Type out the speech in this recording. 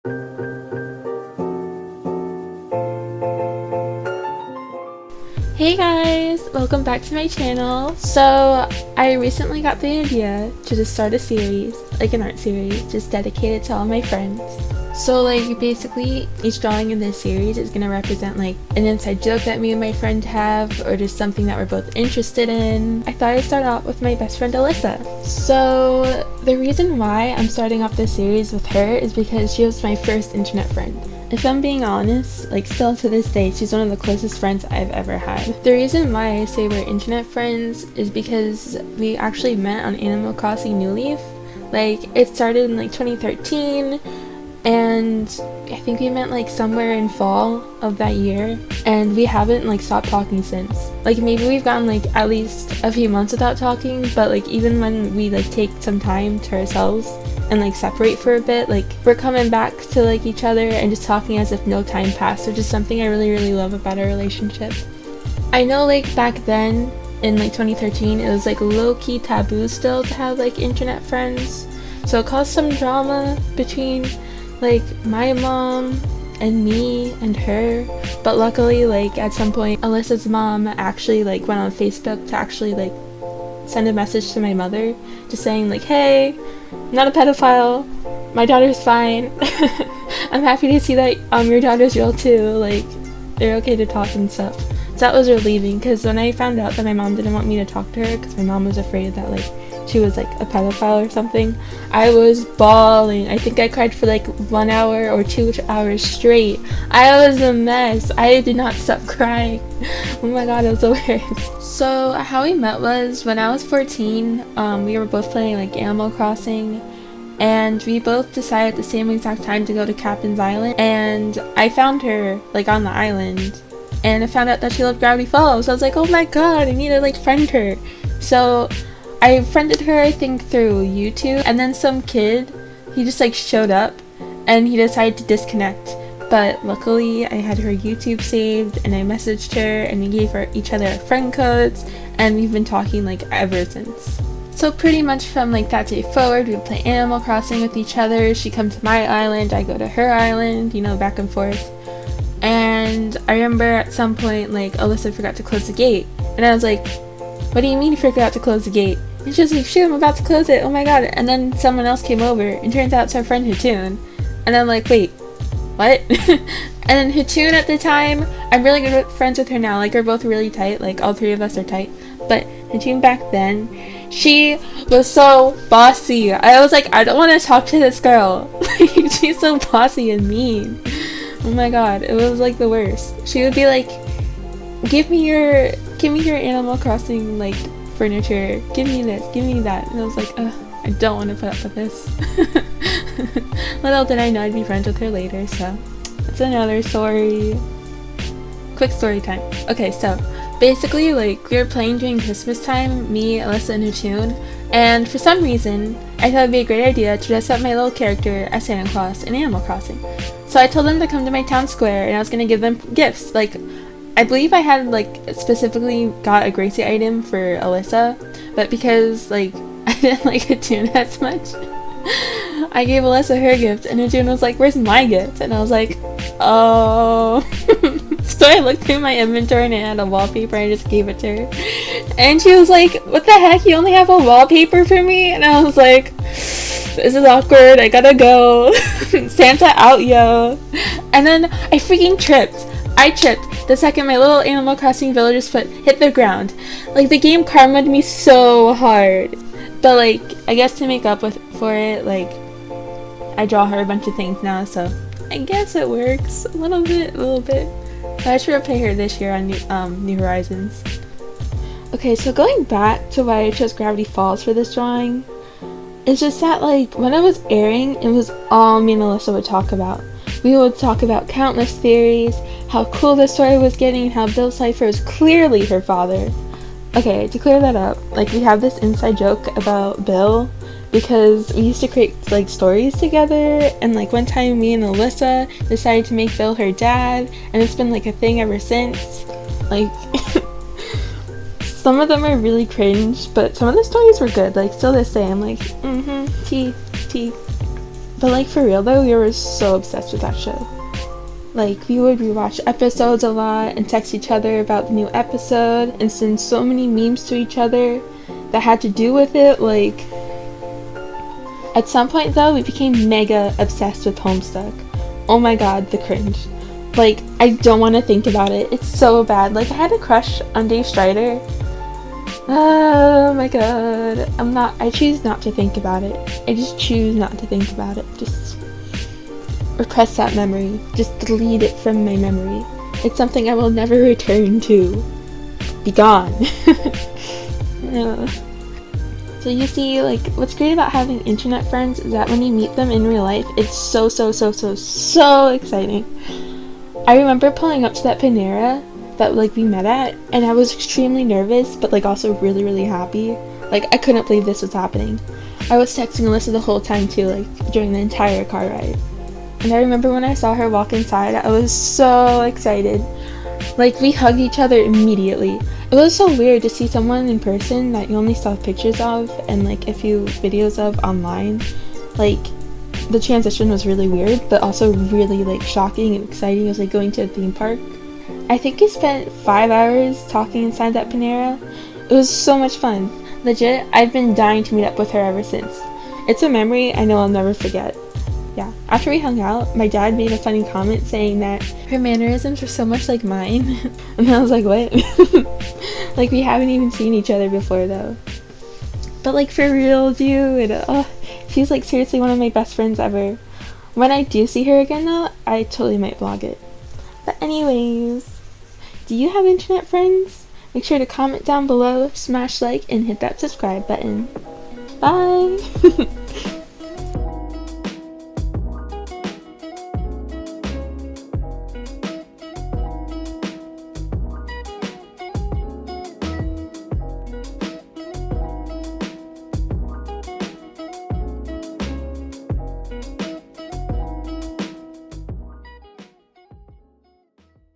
Hey guys! Welcome back to my channel. So I recently got the idea to just start a series, like an art series, just dedicated to all my friends. So like basically each drawing in this series is going to represent like an inside joke that me and my friend have, or just something that we're both interested in. I thought I'd start out with my best friend Alyssa. So the reason why I'm starting off this series with her is because she was my first internet friend. If I'm being honest, like still to this day, she's one of the closest friends I've ever had. The reason why I say we're internet friends is because we actually met on Animal Crossing New Leaf. Like, it started in like 2013, and I think we met like somewhere in fall of that year, and we haven't like stopped talking since. Like, maybe we've gone like at least a few months without talking, but like even when we like take some time to ourselves and like separate for a bit, like we're coming back to like each other and just talking as if no time passed, which is something I really love about our relationship. I know like back then in like 2013 it was like low-key taboo still to have like internet friends, so it caused some drama between like my mom and me and her, but luckily like at some point Alyssa's mom actually like went on Facebook to actually like send a message to my mother just saying like, hey, I'm not a pedophile, my daughter's fine. I'm happy to see that your daughter's real too, like they're okay to talk and stuff. So that was relieving, because when I found out that my mom didn't want me to talk to her because my mom was afraid that like she was like a pedophile or something, I was bawling. I think I cried for like 1 hour or 2 hours straight. I was a mess. I did not stop crying. Oh my god, it was the worst. So how we met was when I was 14. We were both playing like Animal Crossing, and we both decided at the same exact time to go to Captain's Island, and I found her like on the island, and I found out that she loved Gravity Falls. So I was like, oh my god, I need to like friend her. So I friended her, I think, through YouTube, and then some kid, he just like showed up and he decided to disconnect. But luckily I had her YouTube saved, and I messaged her and we gave each other our friend codes, and we've been talking like ever since. So pretty much from like that day forward, we would play Animal Crossing with each other. She'd come to my island, I go to her island, you know, back and forth. And I remember at some point like Alyssa forgot to close the gate, and I was like, what do you mean you forgot to close the gate? And she was like, shoot, I'm about to close it, oh my god. And then someone else came over, and turns out it's our friend Hatoon. And I'm like, wait, what? And then Hatoon at the time, I'm really good friends with her now, like we're both really tight, like all three of us are tight. But Hatoon back then, she was so bossy. I was like, I don't want to talk to this girl. Like, she's so bossy and mean. Oh my god, it was like the worst. She would be like, give me your Animal Crossing like furniture, give me this, give me that. And I was like, ugh, I don't want to put up with this. Little did I know I'd be friends with her later, so that's another story. Quick story time. Okay, so basically like we were playing during Christmas time, me, Alyssa, and Hatoon, and for some reason I thought it'd be a great idea to dress up my little character as Santa Claus in Animal Crossing. So I told them to come to my town square and I was gonna give them gifts. Like, I believe I had like specifically got a Gracie item for Alyssa, but because like I didn't like Hatoon as much, I gave Alyssa her gift, and Hatoon was like, where's my gift? And I was like, oh. So I looked through my inventory and it had a wallpaper, and I just gave it to her. And she was like, what the heck, you only have a wallpaper for me? And I was like, this is awkward, I gotta go. Santa out, yo. And then I freaking tripped. I tripped the second my little Animal Crossing villager's foot hit the ground. Like, the game karma'd me so hard. But like, I guess to make up for it, like, I draw her a bunch of things now, so I guess it works a little bit. But I should repay her this year on New Horizons. Okay, so going back to why I chose Gravity Falls for this drawing, it's just that like when it was airing, it was all me and Alyssa would talk about. We would talk about countless theories, how cool the story was getting, and how Bill Cipher is clearly her father. Okay, to clear that up, like we have this inside joke about Bill because we used to create like stories together, and like one time me and Alyssa decided to make Bill her dad, and it's been like a thing ever since. Like some of them are really cringe, but some of the stories were good, like still the same, like teeth. But like for real though, we were so obsessed with that show. Like we would rewatch episodes a lot and text each other about the new episode and send so many memes to each other that had to do with it. Like at some point though, we became mega obsessed with Homestuck. Oh my god, the cringe. Like I don't want to think about it. It's so bad. Like I had a crush on Dave Strider. Oh my god. I choose not to think about it. I just choose not to think about it. Just repress that memory. Just delete it from my memory. It's something I will never return to. Be gone. So you see, like, what's great about having internet friends is that when you meet them in real life, it's so exciting. I remember pulling up to that Panera that, like, we met at, and I was extremely nervous, but, like, also really happy. Like, I couldn't believe this was happening. I was texting Alyssa the whole time, too, like, during the entire car ride. And I remember when I saw her walk inside, I was so excited. Like, we hugged each other immediately. It was so weird to see someone in person that you only saw pictures of and like a few videos of online. Like the transition was really weird, but also really like shocking and exciting. It was like going to a theme park. I think we spent 5 hours talking inside that Panera. It was so much fun. Legit, I've been dying to meet up with her ever since. It's a memory I know I'll never forget. Yeah, after we hung out, my dad made a funny comment saying that her mannerisms were so much like mine. And I was like, what? Like, we haven't even seen each other before, though. But, like, for real, dude, she's, like, seriously one of my best friends ever. When I do see her again, though, I totally might vlog it. But anyways, do you have internet friends? Make sure to comment down below, smash like, and hit that subscribe button. Bye!